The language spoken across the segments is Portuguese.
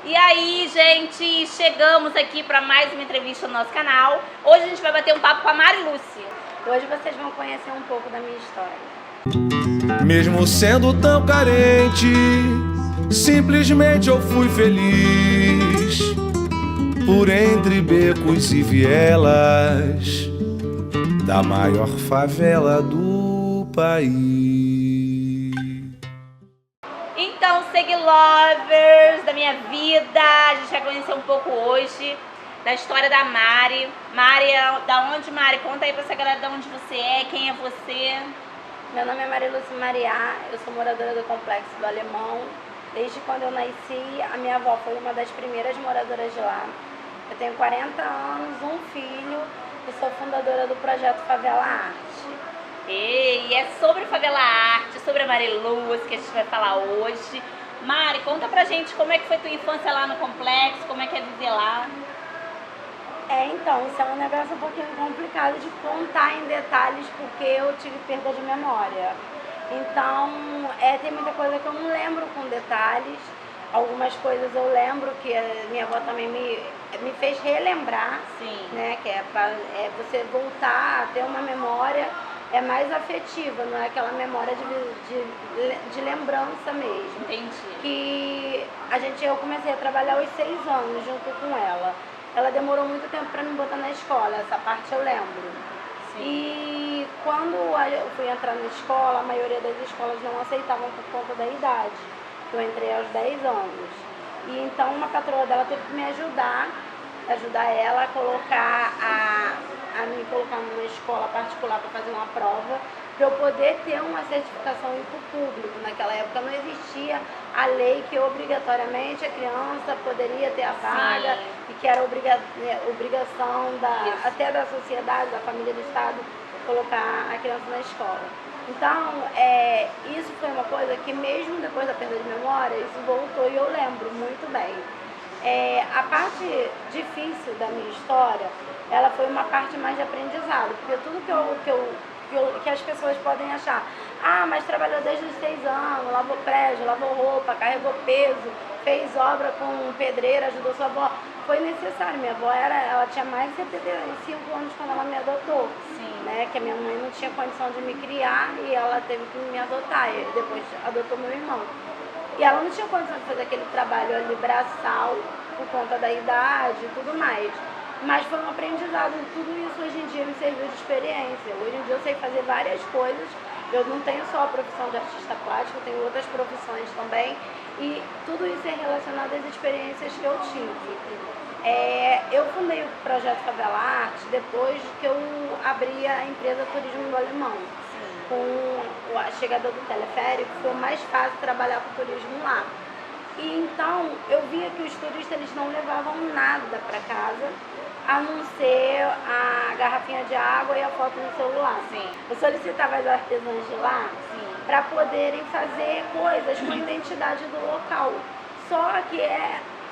E aí, gente, chegamos aqui para mais uma entrevista no nosso canal. Hoje a gente vai bater um papo com a Mari Lúcia. Hoje vocês vão conhecer um pouco da minha história. Mesmo sendo tão carente, simplesmente eu fui feliz. Por entre becos e vielas da maior favela do país. Então, lovers da minha vida, a gente vai conhecer um pouco hoje da história da Mari. Mari, da onde, Mari? Conta aí pra essa galera de onde você é, quem é você. Meu nome é Mari Lúcia Mariá, eu sou moradora do Complexo do Alemão. Desde quando eu nasci, a minha avó foi uma das primeiras moradoras de lá. Eu tenho 40 anos, um filho e sou fundadora do projeto Favela Arte. E é sobre Favela Arte, sobre a Mari Lúcia que a gente vai falar hoje. Mari, conta pra gente como é que foi tua infância lá no Complexo, como é que é viver lá. Então, isso é um negócio um pouquinho complicado de contar em detalhes, porque eu tive perda de memória. Então, tem muita coisa que eu não lembro com detalhes. Algumas coisas eu lembro que a minha avó também me fez relembrar. Sim. Né? Que é você voltar a ter uma memória mais afetiva, não é aquela memória de lembrança mesmo. Entendi. Que eu comecei a trabalhar aos 6 anos junto com ela. Ela demorou muito tempo para me botar na escola, essa parte eu lembro. Sim. E quando eu fui entrar na escola, a maioria das escolas não aceitavam por conta da idade, que eu entrei aos 10 anos. E então uma patroa dela teve que me ajudar ela a colocar me colocar numa escola particular para fazer uma prova, para eu poder ter uma certificação e ir para o público. Naquela época não existia a lei que obrigatoriamente a criança poderia ter a vaga. Sim. E que era obrigação até da sociedade, da família, do Estado, colocar a criança na escola. Então, isso foi uma coisa que mesmo depois da perda de memória, isso voltou e eu lembro muito bem. A parte difícil da minha história, ela foi uma parte mais de aprendizado, porque tudo que as pessoas podem achar, mas trabalhou desde os 6 anos, lavou prédio, lavou roupa, carregou peso, fez obra com pedreira, ajudou sua avó, foi necessário. Minha avó ela tinha mais de 75 anos quando ela me adotou. Sim. Né? Que a minha mãe não tinha condição de me criar e ela teve que me adotar, e depois adotou meu irmão. E ela não tinha condição de fazer aquele trabalho ali braçal por conta da idade e tudo mais. Mas foi um aprendizado, tudo isso hoje em dia me serviu de experiência. Hoje em dia eu sei fazer várias coisas, eu não tenho só a profissão de artista plástico, eu tenho outras profissões também. E tudo isso é relacionado às experiências que eu tive. Eu fundei o projeto Favela Arte depois que eu abri a empresa Turismo do Alemão. Com a chegada do teleférico, foi mais fácil trabalhar com turismo lá. E então eu via que os turistas eles não levavam nada para casa, a não ser a garrafinha de água e a foto no celular. Sim. Eu solicitava as artesãs de lá para poderem fazer coisas com a identidade do local. Só que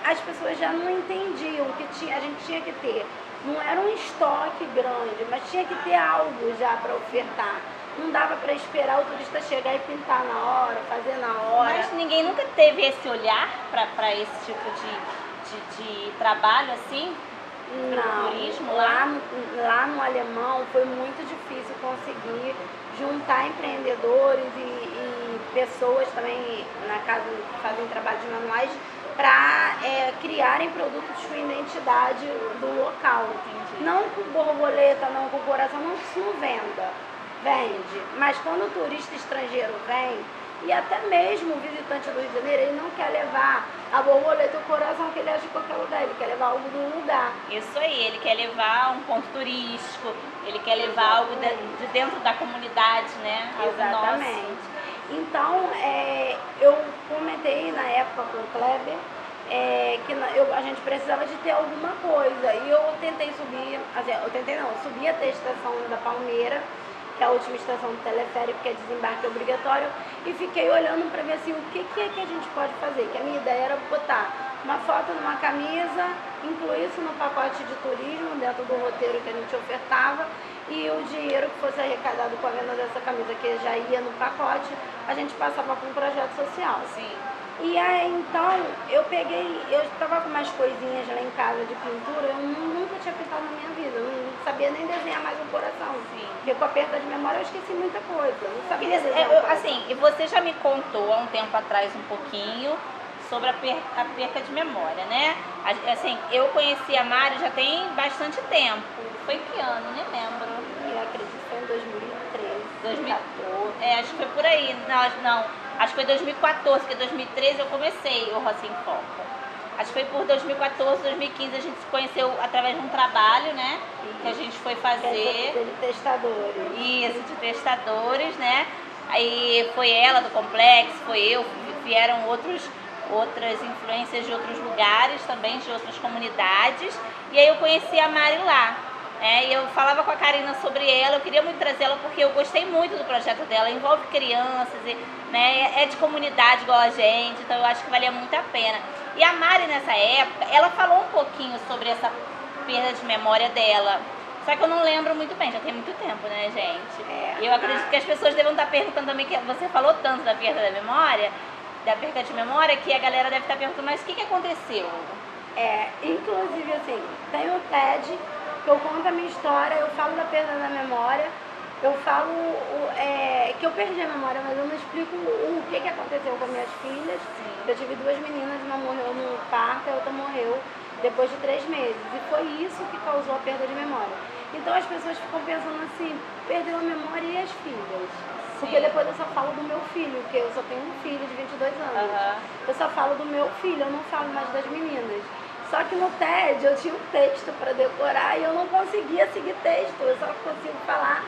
as pessoas já não entendiam que a gente tinha que ter. Não era um estoque grande, mas tinha que ter algo já para ofertar. Não dava para esperar o turista chegar e pintar na hora, fazer na hora. Mas ninguém nunca teve esse olhar para esse tipo de trabalho assim? Não, turismo lá no Alemão foi muito difícil conseguir juntar empreendedores e pessoas também na casa que fazem trabalhos manuais para criarem produtos com identidade do local. Entendi. Não com borboleta, não com coração, não que isso não vende, mas quando o turista estrangeiro vem, e até mesmo o visitante do Rio de Janeiro, ele não quer levar a borboleta e o coração que ele acha em qualquer lugar, ele quer levar algo do lugar. Isso aí, ele quer levar um ponto turístico, ele quer levar algo de dentro da comunidade, né? Exatamente. Nosso. Então, eu comentei na época com o Kleber que a gente precisava de ter alguma coisa, e eu tentei subir, subi até a estação da Palmeira, que é a última estação do teleférico, que é desembarque obrigatório, e fiquei olhando para ver assim, o que é que a gente pode fazer, que a minha ideia era botar uma foto numa camisa, incluir isso no pacote de turismo, dentro do roteiro que a gente ofertava, e o dinheiro que fosse arrecadado com a venda dessa camisa, que já ia no pacote, a gente passava para um projeto social. Sim. E aí, então, eu estava com umas coisinhas lá em casa de pintura, eu nunca tinha pintado na minha vida, eu não sabia nem desenhar mais um coração. Sim. Porque com a perda de memória eu esqueci muita coisa, eu não sabia Queria- desenhar um coração. assim, e você já me contou há um tempo atrás um pouquinho sobre a perca de memória, né? Assim, eu conheci a Mari já tem bastante tempo. Foi que ano? Nem lembro. Eu acredito que foi em 2013, 2014. Acho que foi por aí. Não, acho que foi 2014, porque em 2013 eu comecei o Roça em Foco. Acho que foi por 2014, 2015 a gente se conheceu através de um trabalho, né? Que a gente foi fazer. de testadores. Isso, de testadores, né? Aí foi ela do complexo, foi eu, vieram outras influências de outros lugares também, de outras comunidades. E aí eu conheci a Mari lá. E eu falava com a Karina sobre ela, eu queria muito trazer ela porque eu gostei muito do projeto dela, envolve crianças, né, é de comunidade igual a gente, então eu acho que valia muito a pena. E a Mari nessa época, ela falou um pouquinho sobre essa perda de memória dela, só que eu não lembro muito bem, já tem muito tempo, né, gente? E eu acredito que as pessoas devem estar perguntando também, que você falou tanto da perda da memória, da perda de memória, que a galera deve estar perguntando, mas o que aconteceu? Inclusive assim, tem o TED, que eu conto a minha história, eu falo da perda da memória, eu falo que eu perdi a memória, mas eu não explico o que aconteceu com minhas filhas. Sim. Eu tive 2 meninas, uma morreu no parto, a outra morreu depois de 3 meses. E foi isso que causou a perda de memória. Então as pessoas ficam pensando assim, perdeu a memória e as filhas? Porque depois eu só falo do meu filho, porque eu só tenho um filho de 22 anos. Uhum. Eu só falo do meu filho, eu não falo mais das meninas. Só que no TED eu tinha um texto para decorar e eu não conseguia seguir texto, eu só consigo falar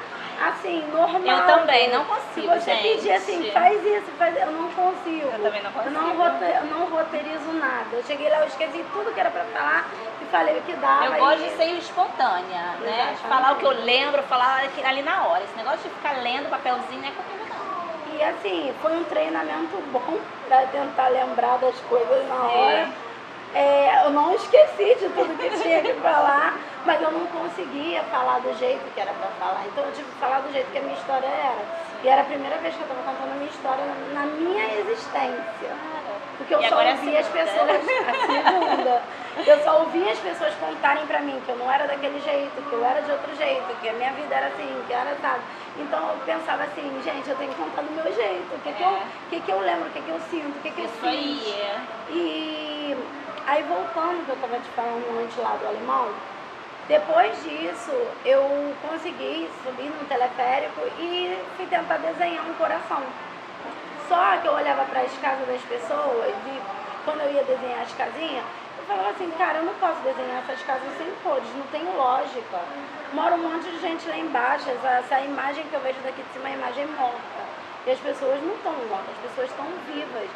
assim, normal. Eu também não consigo, Se você gente. pedir assim, faz isso, eu não consigo. Eu também não consigo. Eu não roteirizo nada. Eu cheguei lá, eu esqueci tudo que era para falar e falei o que dava. Eu gosto de ser espontânea, né? De Exatamente. falar o que eu lembro, falar ali na hora. Esse negócio de ficar lendo papelzinho não é comigo, não. E assim, foi um treinamento bom para tentar lembrar das coisas na hora. Eu não esqueci de tudo que tinha que falar, mas eu não conseguia falar do jeito que era para falar. Então eu tive que falar do jeito que a minha história era. E era a primeira vez que eu estava contando a minha história na minha existência. Porque eu só ouvia as pessoas, a segunda, eu só ouvia as pessoas contarem pra mim que eu não era daquele jeito, que eu era de outro jeito, que a minha vida era assim, que era sabe. Então eu pensava assim, gente, eu tenho que contar do meu jeito, o que eu lembro, o que eu sinto, o que eu fiz. Aí. E aí voltando que eu estava te falando antes lá do alemão, depois disso eu consegui subir num teleférico e fui tentar desenhar um coração. Só que eu olhava para as casas das pessoas e quando eu ia desenhar as casinhas, eu falava assim, cara, eu não posso desenhar essas casas sem cores, não tem lógica. Mora um monte de gente lá embaixo, essa imagem que eu vejo daqui de cima é uma imagem morta. E as pessoas não estão mortas, as pessoas estão vivas.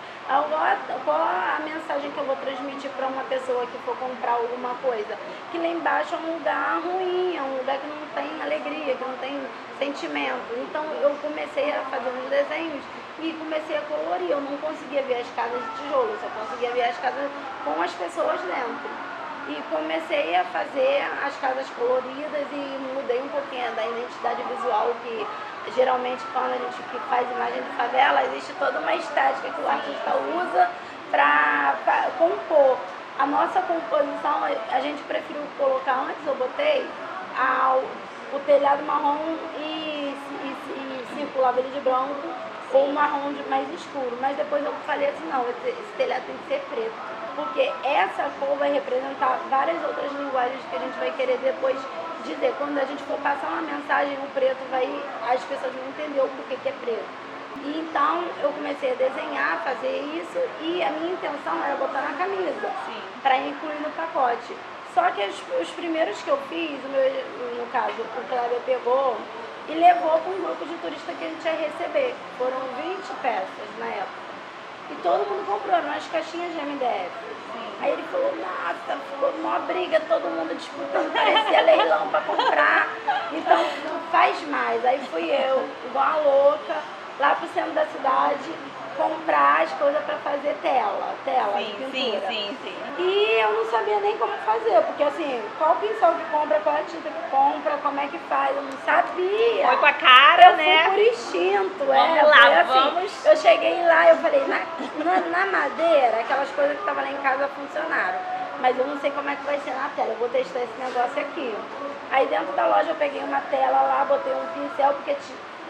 Qual a mensagem que eu vou transmitir para uma pessoa que for comprar alguma coisa? Que lá embaixo é um lugar ruim, é um lugar que não tem alegria, que não tem sentimento. Então eu comecei a fazer uns desenhos e comecei a colorir. Eu não conseguia ver as casas de tijolo, só conseguia ver as casas com as pessoas dentro. E comecei a fazer as casas coloridas e mudei um pouquinho da identidade visual que geralmente quando a gente faz imagem de favela, existe toda uma estética que o artista usa para compor. A nossa composição, a gente preferiu colocar antes, eu botei o telhado marrom e circulava ele de branco ou marrom mais escuro. Mas depois eu falei assim, não, esse telhado tem que ser preto. Porque essa cor vai representar várias outras linguagens que a gente vai querer depois dizer. Quando a gente for passar uma mensagem, o preto as pessoas vão entender o porquê que é preto. E então eu comecei a desenhar, fazer isso e a minha intenção era botar na camisa, para incluir no pacote. Só que os primeiros que eu fiz, no caso, o Kleber pegou e levou para um grupo de turistas que a gente ia receber. Foram 20 peças na época. E todo mundo comprou, nas caixinhas de MDF. Aí ele falou, nossa, ficou uma briga, todo mundo disputando, parecia leilão para comprar. Então, não faz mais. Aí fui eu, igual a louca, lá pro centro da cidade, comprar as coisas para fazer tela de pintura. Sim. E eu não sabia nem como fazer, porque assim, qual pincel que compra, qual é a tinta que compra, como é que faz, eu não sabia. Foi com a cara, né? Eu fui por instinto, Vamos lá, foi assim, vamos. Eu cheguei lá, eu falei, na madeira, aquelas coisas que estavam lá em casa funcionaram. Mas eu não sei como é que vai ser na tela, eu vou testar esse negócio aqui. Aí dentro da loja eu peguei uma tela lá, botei um pincel, porque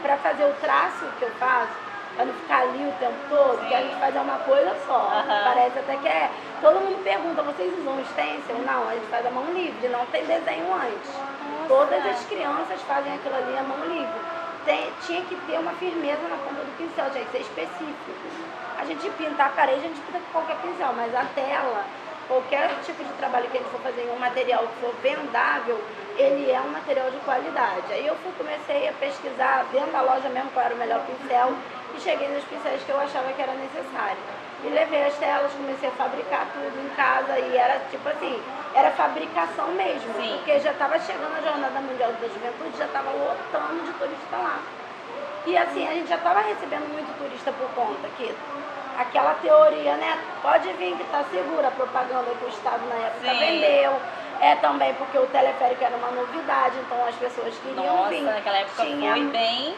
pra fazer o traço que eu faço, pra não ficar ali o tempo todo, que a gente faz uma coisa só. Parece até que é. Todo mundo pergunta, vocês usam stencil? Não, a gente faz a mão livre, não tem desenho antes. Todas as crianças fazem aquilo ali à mão livre. Tinha que ter uma firmeza na ponta do pincel, tinha que ser específico. A gente pinta a parede, a gente pinta com qualquer pincel, mas a tela, qualquer tipo de trabalho que a gente for fazer em um material que for vendável, ele é um material de qualidade. Aí eu comecei a pesquisar dentro da loja mesmo qual era o melhor pincel e cheguei nos pincéis que eu achava que era necessário. E levei as telas, comecei a fabricar tudo em casa e era tipo assim, era fabricação mesmo, porque já estava chegando a Jornada Mundial da Juventude, já estava lotando de turista lá. E assim, a gente já estava recebendo muito turista por conta que aquela teoria, né? Pode vir que está segura, a propaganda que o Estado na época vendeu. É também porque o teleférico era uma novidade, então as pessoas queriam vir. Nossa, naquela época foi bem,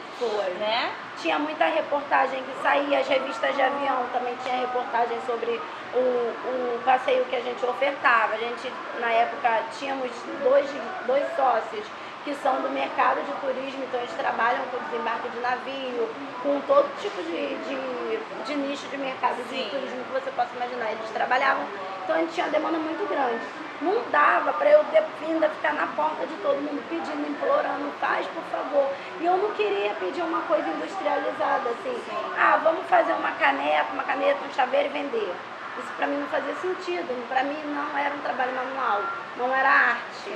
né? Tinha muita reportagem que saía, as revistas de avião também tinha reportagem sobre o passeio que a gente ofertava. A gente, na época, tínhamos dois sócios que são do mercado de turismo, então eles trabalham com desembarque de navio, com todo tipo de nicho de mercado de turismo que você possa imaginar. Eles trabalhavam, então a gente tinha uma demanda muito grande. Não dava para eu ainda ficar na porta de todo mundo pedindo, implorando, faz por favor. E eu não queria pedir uma coisa industrializada, assim, vamos fazer uma caneta, um chaveiro e vender. Isso para mim não fazia sentido, para mim não era um trabalho manual, não era arte.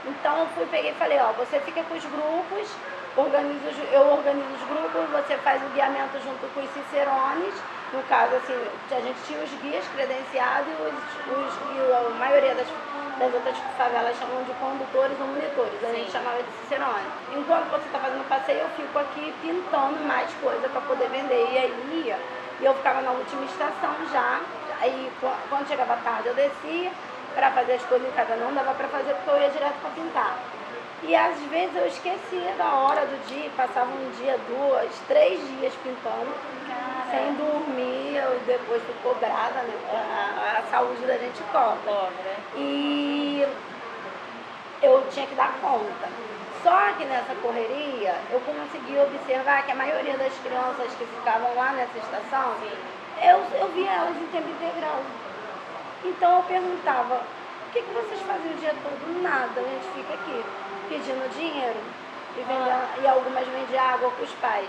Então eu peguei e falei, você fica com os grupos, eu organizo os grupos, você faz o guiamento junto com os cicerones. No caso, assim, a gente tinha os guias credenciados e a maioria das outras favelas chamam de condutores ou monitores, a gente chamava de cicerone. Enquanto você está fazendo passeio, eu fico aqui pintando mais coisa para poder vender. E aí eu ficava na última estação já, aí quando chegava tarde eu descia para fazer as coisas em casa, não dava para fazer porque eu ia direto para pintar. E às vezes eu esquecia da hora do dia, passava um dia, 2, 3 dias pintando, sem dormir, eu depois fui cobrada, né? A saúde da gente cobra. E eu tinha que dar conta. Só que nessa correria, eu consegui observar que a maioria das crianças que ficavam lá nessa estação, eu via elas em tempo integral. Então eu perguntava, o que vocês fazem o dia todo? Nada, a gente fica aqui pedindo dinheiro e algumas vendem água com os pais.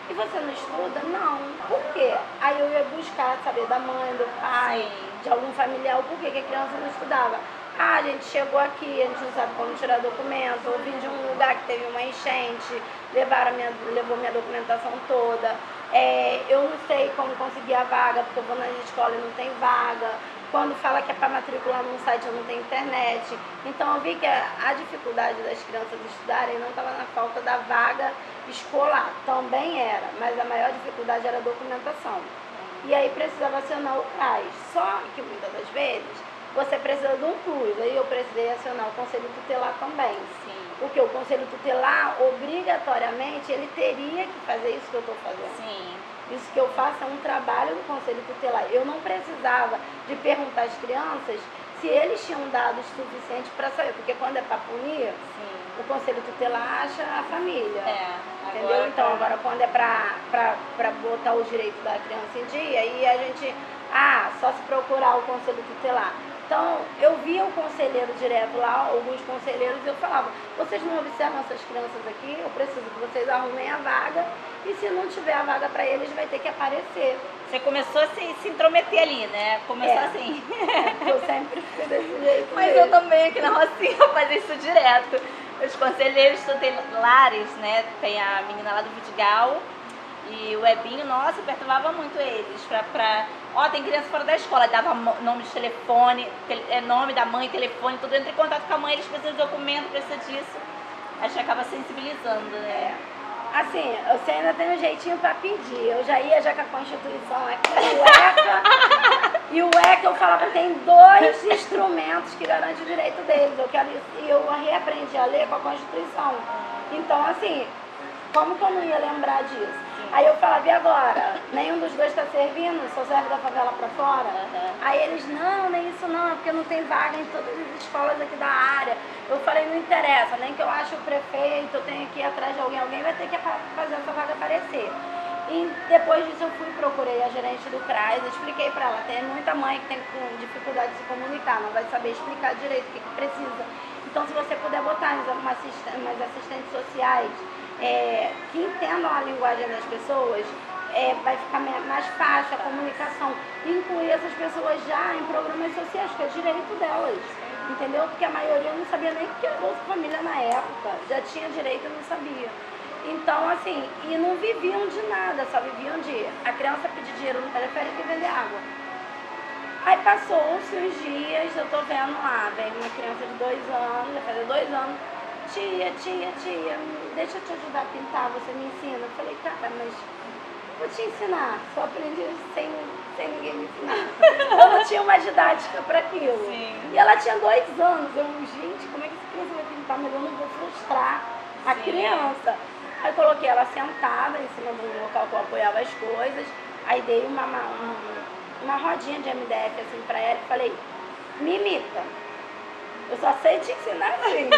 E você não estuda? Não. Por quê? Aí eu ia buscar saber da mãe, do pai, de algum familiar, por que a criança não estudava. A gente chegou aqui, a gente não sabe como tirar documento, eu vim de um lugar que teve uma enchente, levou minha documentação toda. Eu não sei como conseguir a vaga, porque eu vou na escola e não tem vaga. Quando fala que é para matricular num site, eu não tenho internet. Então eu vi que a dificuldade das crianças estudarem não estava na falta da vaga escolar, também era, mas a maior dificuldade era a documentação. E aí precisava acionar o CRAS, só que muitas das vezes você precisa de um plus, aí eu precisei acionar o Conselho Tutelar também. Porque o Conselho Tutelar, obrigatoriamente, ele teria que fazer isso que eu estou fazendo. Isso que eu faço é um trabalho do Conselho Tutelar. Eu não precisava de perguntar às crianças se eles tinham dados suficientes para saber, porque quando é para punir, o Conselho Tutelar acha a família. Entendeu? Então, agora quando é para botar o direito da criança em dia, aí a gente, só se procurar o Conselho Tutelar. Então, eu via o conselheiro direto lá, alguns conselheiros, e eu falava, vocês não observam essas crianças aqui? Eu preciso que vocês arrumem a vaga, e se não tiver a vaga para eles, vai ter que aparecer. Você começou a se intrometer ali, né? Começou assim. Eu sempre fui desse jeito. Mas eu também aqui na Rocinha eu fazia isso direto. Os conselheiros tutelares, né? Tem a menina lá do Vidigal e o Ebinho, nossa, perturbava muito eles. Tem criança fora da escola, dava nome de telefone, nome da mãe, telefone, tudo. Entre em contato com a mãe, eles precisam de documento, precisa disso. A gente acaba sensibilizando, né? Assim, você ainda tem um jeitinho pra pedir. Eu já ia com a Constituição aqui, cueca, E o ECA, eu falava, tem 2 instrumentos que garantem o direito deles. Eu reaprendi a ler com a Constituição. Então, assim, como que eu não ia lembrar disso? Aí eu falava, e agora? Nenhum dos dois está servindo? Só serve da favela para fora? Aí eles, não, nem isso não, é porque não tem vaga em todas as escolas aqui da área. Eu falei, não interessa, nem que eu ache o prefeito, eu tenho que ir atrás de alguém vai ter que fazer essa vaga aparecer. E depois disso eu procurei a gerente do CRAS, expliquei para ela, tem muita mãe que tem dificuldade de se comunicar, não vai saber explicar direito o que precisa. Então se você puder botar umas assistentes sociais que entendam a linguagem das pessoas, vai ficar mais fácil a comunicação. Incluir essas pessoas já em programas sociais, que é direito delas, entendeu? Porque a maioria não sabia nem o que era Bolsa Família na época, já tinha direito e não sabia. Então, assim, e não viviam de nada, só viviam de a criança pedir dinheiro no teleférico e vender água. Aí passou-se os dias, eu tô vendo lá, vem uma criança de 2 anos, vai fazer 2 anos, tia, deixa eu te ajudar a pintar, você me ensina? Eu falei, cara, mas vou te ensinar, só aprendi sem ninguém me ensinar. Eu não tinha uma didática para aquilo. Sim. E ela tinha 2 anos, eu, gente, como é que essa criança vai pintar? Mas eu não vou frustrar a criança. Aí coloquei ela sentada em cima do local que eu apoiava as coisas, aí dei uma rodinha de MDF assim pra ela e falei, me imita, eu só sei te ensinar assim.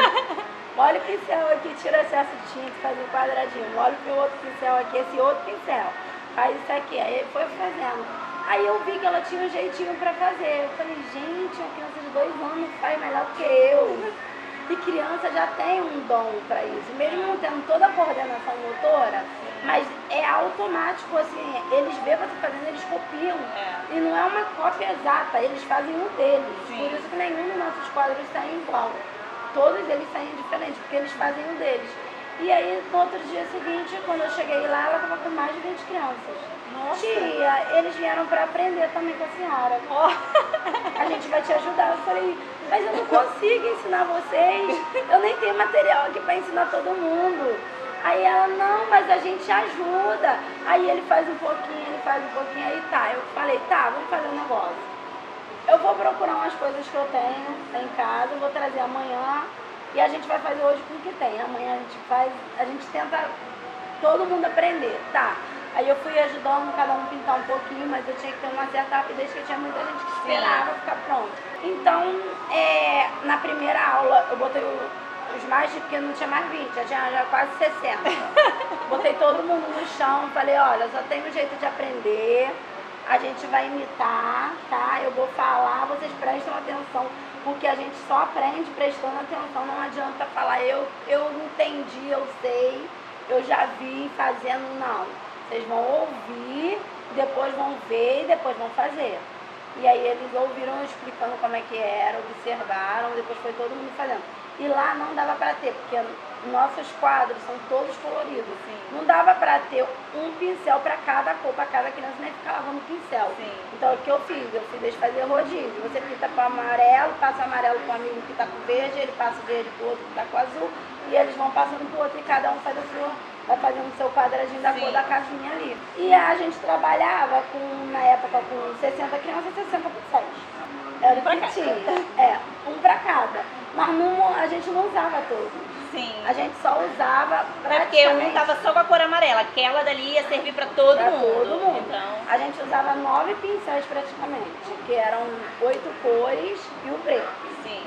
Olha o pincel aqui, tira excesso de tinta, faz um quadradinho, olha pro outro pincel aqui, esse outro pincel, faz isso aqui, aí ele foi fazendo. Aí eu vi que ela tinha um jeitinho pra fazer, eu falei, gente, uma criança de 2 anos faz melhor do que eu. E criança já tem um dom para isso, mesmo não tendo toda a coordenação motora, mas é automático, assim, eles veem você fazendo, eles copiam. E não é uma cópia exata, eles fazem um deles. Sim. Por isso que nenhum dos nossos quadros saem igual. Todos eles saem diferentes, porque eles fazem um deles. E aí, no outro dia seguinte, quando eu cheguei lá, ela estava com mais de 20 crianças. Nossa. Tia, eles vieram para aprender também com a senhora. A gente vai te ajudar. Eu falei, mas eu não consigo ensinar vocês. Eu nem tenho material aqui para ensinar todo mundo. Aí ela, não, mas a gente ajuda. Aí ele faz um pouquinho, aí tá. Eu falei, tá, vamos fazer um negócio. Eu vou procurar umas coisas que eu tenho em casa, vou trazer amanhã e a gente vai fazer hoje com o que tem. Amanhã a gente tenta todo mundo aprender, tá? Aí eu fui ajudando cada um pintar um pouquinho, mas eu tinha que ter uma certa rapidez, porque tinha muita gente que esperava ficar pronto. Então, na primeira aula, eu botei os mais, porque não tinha mais 20, já tinha quase 60. Botei todo mundo no chão, falei, olha, só tem um jeito de aprender, a gente vai imitar, tá? Eu vou falar, vocês prestam atenção, porque a gente só aprende prestando atenção, não adianta falar, eu entendi, eu sei, eu já vi fazendo, não. Vocês vão ouvir, depois vão ver e depois vão fazer. E aí eles ouviram explicando como é que era, observaram, depois foi todo mundo fazendo. E lá não dava para ter, porque nossos quadros são todos coloridos. Sim. Não dava para ter um pincel para cada cor, para cada criança, nem ficar lavando pincel. Sim. Então o que eu fiz? Eu fiz eles fazer rodízio. Você pinta com amarelo, passa amarelo com o amigo que está com verde, ele passa o verde com o outro que está com azul, e eles vão passando pro outro e cada um faz a sua, vai fazendo o seu quadradinho da cor da casinha ali. E a gente trabalhava na época com 60 crianças, 60 por 6. Era o que tinha. Um para cada. Mas a gente não usava todos. Sim. A gente só usava porque um tava só com a cor amarela, aquela dali ia servir para todo mundo. Então, a gente usava 9 pincéis praticamente, que eram 8 cores e o preto. Sim.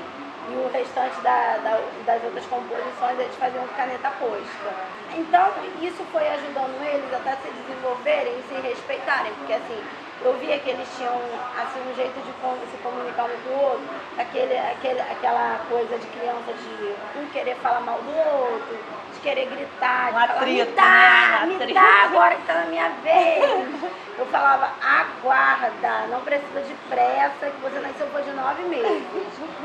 E o restante das outras composições eles faziam caneta posta. Então isso foi ajudando eles até se desenvolverem e se respeitarem, porque assim, eu via que eles tinham assim, um jeito de se comunicar um com o outro, aquela coisa de criança de um querer falar mal do outro, de querer gritar, de falar, me dá agora que tá na minha vez. Eu falava, aguarda, não precisa de pressa, que você nasceu depois de 9 meses.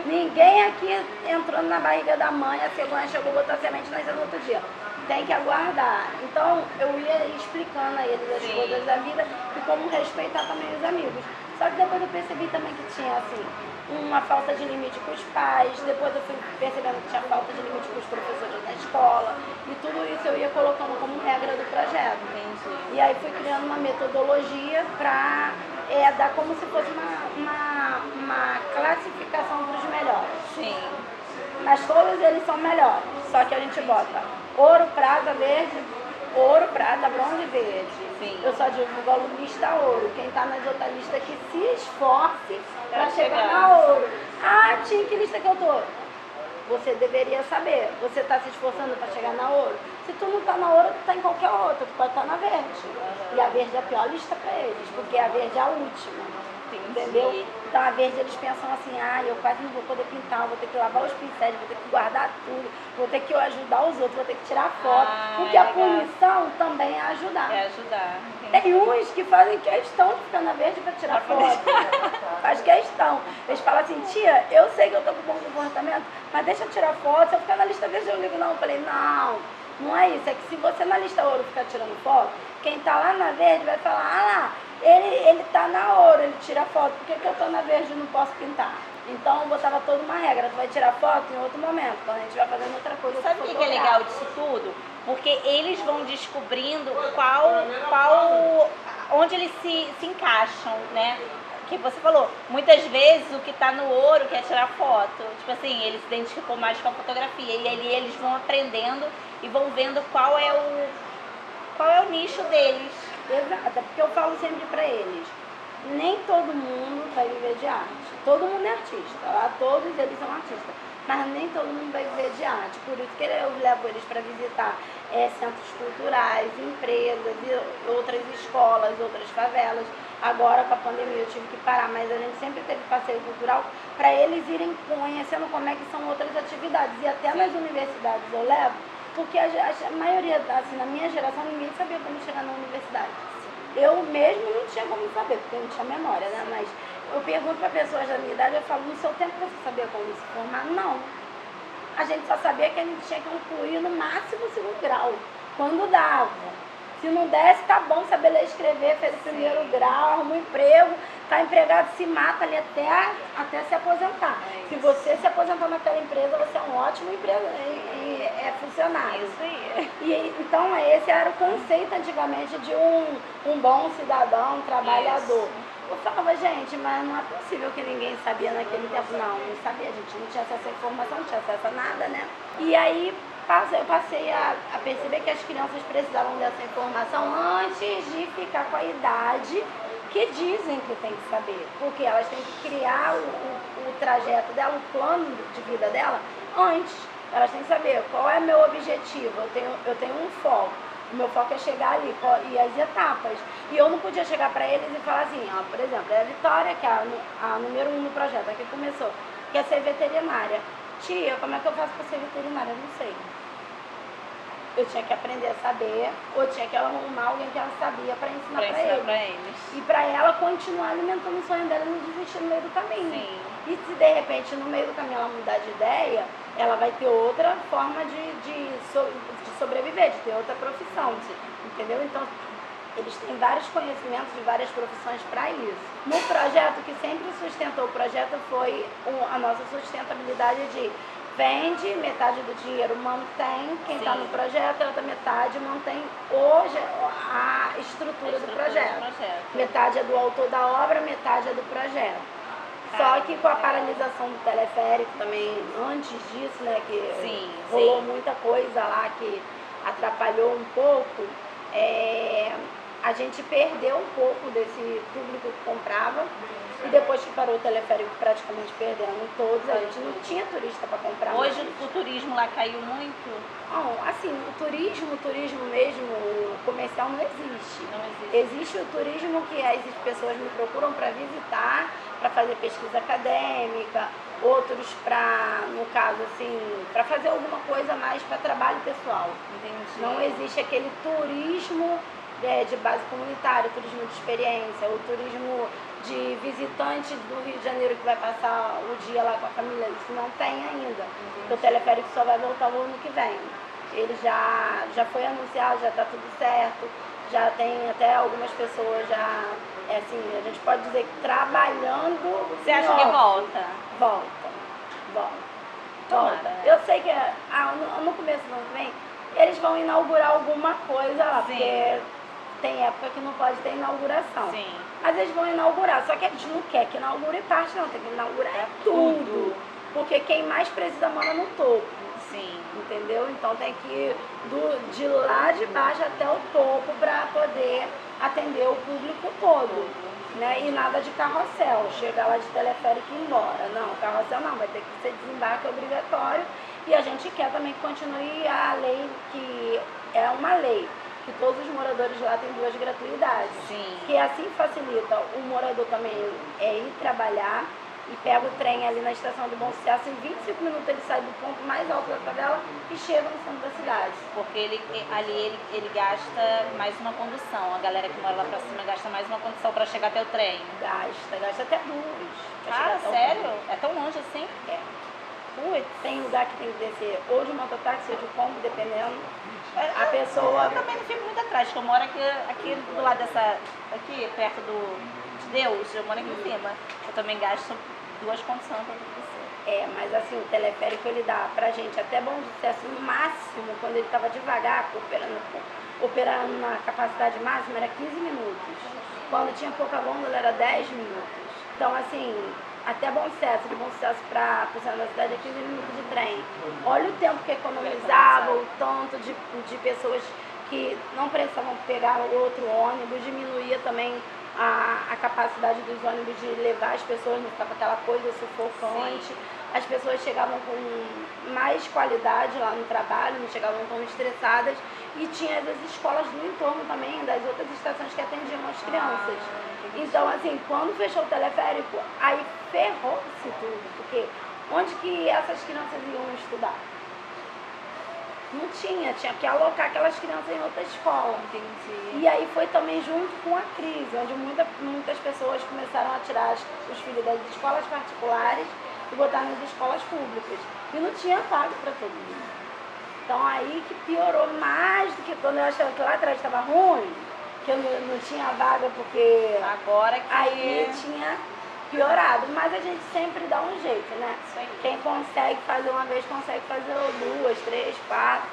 Ninguém aqui entrou na barriga da mãe, a cegonha chegou, botou a semente e nasceu no outro dia. Tem que aguardar. Então eu ia explicando a eles as coisas da vida e como respeitar também os amigos. Só que depois eu percebi também que tinha assim, uma falta de limite com os pais, depois eu fui percebendo que tinha falta de limite com os professores da escola, e tudo isso eu ia colocando como regra do projeto. Entendi. E aí fui criando uma metodologia para dar como se fosse uma classificação para os melhores. Sim. Mas todos eles são melhores. Só que a gente bota ouro, prata, verde, ouro, prata, bronze e verde. Sim. Eu só divulgo alunista ouro. Quem está nas outras listas que se esforce para chegar na ouro. Ah, Tim, que lista que eu tô? Você deveria saber. Você está se esforçando para chegar na ouro? Se tu não está na ouro, tu está em qualquer outra. Tu pode estar na verde. E a verde é a pior lista para eles, porque a verde é a última. Entendeu? Então a verde eles pensam assim, eu quase não vou poder pintar, vou ter que lavar os pincéis, vou ter que guardar tudo, vou ter que ajudar os outros, vou ter que tirar foto. Porque a punição também é ajudar. É ajudar. Tem uns que fazem questão de ficar na verde para tirar foto. Faz questão. Eles falam assim, tia, eu sei que eu tô com bom comportamento, mas deixa eu tirar foto, se eu ficar na lista verde eu ligo. Não, eu falei, não é isso. É que se você na lista ouro ficar tirando foto, quem tá lá na verde vai falar, ele tá na ouro, ele tira foto, por que eu tô na verde e não posso pintar? Então eu botava toda uma regra, tu vai tirar foto em outro momento, quando a gente vai fazendo outra coisa. Sabe o que é legal disso tudo? Porque eles vão descobrindo onde eles se encaixam, né? Que você falou, muitas vezes o que tá no ouro quer tirar foto. Tipo assim, ele se identificou mais com a fotografia. E ali eles vão aprendendo e vão vendo qual é o nicho deles. Exato, é porque eu falo sempre pra eles, nem todo mundo vai viver de arte. Todo mundo é artista, lá todos eles são artistas, mas nem todo mundo vai viver de arte. Por isso que eu levo eles para visitar centros culturais, empresas, outras escolas, outras favelas. Agora com a pandemia eu tive que parar, mas a gente sempre teve passeio cultural para eles irem conhecendo como é que são outras atividades. E até nas universidades eu levo, porque a maioria, assim, na minha geração, ninguém sabia como chegar na universidade. Eu mesmo não tinha como saber, porque eu não tinha memória, né? Mas eu pergunto para pessoas da minha idade, eu falo, no seu tempo você sabia como se formar? Não. A gente só sabia que a gente tinha que concluir no máximo o segundo grau, quando dava. Se não desse, tá bom saber ler e escrever, fez o primeiro grau, arruma um emprego, tá empregado, se mata ali até se aposentar. Se você se aposentar naquela empresa, você é um ótimo funcionário. Isso aí. E, então, esse era o conceito antigamente de um bom cidadão, um trabalhador. Isso. Eu falava, gente, mas não é possível que ninguém sabia naquele tempo. Não sabia, a gente não tinha acesso à informação, não tinha acesso a nada, né? E aí eu passei a perceber que as crianças precisavam dessa informação antes de ficar com a idade que dizem que tem que saber. Porque elas têm que criar o trajeto dela, o plano de vida dela antes. Elas têm que saber qual é meu objetivo. Eu tenho um foco. O meu foco é chegar ali e as etapas. E eu não podia chegar para eles e falar assim, por exemplo, a Vitória, que é a número 1 no projeto, a que começou, quer ser veterinária. Tia, como é que eu faço para ser veterinária? Eu não sei. Eu tinha que aprender a saber, ou tinha que arrumar alguém que ela sabia para ensinar para eles. E para ela continuar alimentando o sonho dela e não desistir no meio do caminho. Sim. E se de repente no meio do caminho ela mudar de ideia, ela vai ter outra forma de sobreviver, de ter outra profissão, entendeu? Então, eles têm vários conhecimentos de várias profissões para isso. No projeto, o que sempre sustentou o projeto foi a nossa sustentabilidade de vende, metade do dinheiro mantém quem está no projeto, a outra metade mantém hoje a estrutura do projeto. Metade é do autor da obra, metade é do projeto. Só que com a paralisação do teleférico também, antes disso, né, que rolou muita coisa lá que atrapalhou um pouco, a gente perdeu um pouco desse público que comprava. E depois que parou o teleférico, praticamente perdemos todos, a gente não tinha turista para comprar. Hoje o turismo lá caiu muito? Não, assim, o turismo mesmo, o comercial não existe. Não existe. Existe o turismo que as pessoas me procuram para visitar, para fazer pesquisa acadêmica, outros para, no caso assim, para fazer alguma coisa mais para trabalho pessoal. Entendi. Não existe aquele turismo de base comunitária, turismo de experiência, o turismo de visitante do Rio de Janeiro que vai passar o dia lá com a família. Isso não tem ainda. O teleférico só vai voltar no ano que vem. Ele já foi anunciado, já está tudo certo, já tem até algumas pessoas já, assim, a gente pode dizer que trabalhando. Você acha que volta? Volta. Eu sei que no começo do ano que vem eles vão inaugurar alguma coisa lá, porque tem época que não pode ter inauguração. Sim. Mas eles vão inaugurar, só que a gente não quer que inaugure parte, não, tem que inaugurar tudo. Porque quem mais precisa mora no topo. Sim. Entendeu? Então tem que ir de lá de baixo até o topo para poder atender o público todo. Né? E nada de carrossel, chegar lá de teleférico e ir embora. Não, carrossel não, vai ter que ser desembarque obrigatório. E a gente quer também que continue a lei, que é uma lei, que todos os moradores lá têm 2 gratuidades. Sim. Que assim facilita o morador também ir trabalhar e pega o trem ali na estação do Bom Sucesso, em 25 minutos ele sai do ponto mais alto da favela e chega no centro da cidade. Porque ele gasta mais uma condução. A galera que mora lá pra cima gasta mais uma condução pra chegar até o trem. Gasta até 2. Ah, sério? É tão longe assim? É. Tem lugar que tem que descer ou de mototáxi ou de combo, dependendo. A pessoa... Eu também não fico muito atrás, porque eu moro aqui do lado aqui perto de Deus, eu moro aqui em cima. Eu também gasto 2 condições para descer. Mas assim, o teleférico ele dá pra gente até Bom Sucesso no máximo, quando ele estava devagar, operando na capacidade máxima, era 15 minutos. Quando tinha pouca gôndola era 10 minutos. Então assim, até Bom Sucesso, de Bom Sucesso para o centro da cidade é 15 minutos de trem. Olha o tempo que economizava, o tanto de pessoas que não precisavam pegar outro ônibus, diminuía também a capacidade dos ônibus de levar as pessoas, não ficava aquela coisa sufocante. Sim. As pessoas chegavam com mais qualidade lá no trabalho, não chegavam tão estressadas. E tinha as escolas do entorno também, das outras estações que atendiam as crianças. Então, assim, quando fechou o teleférico, aí ferrou-se tudo, porque onde que essas crianças iam estudar? Não tinha que alocar aquelas crianças em outra escola. Entendi. E aí foi também junto com a crise, onde muitas pessoas começaram a tirar os filhos das escolas particulares e botar nas escolas públicas. E não tinha vaga para todo mundo. Então aí que piorou mais do que quando eu achava que lá atrás estava ruim, que eu não tinha vaga porque agora que aí tinha piorado, mas a gente sempre dá um jeito, né? Quem consegue fazer uma vez, consegue fazer 2, 3, 4.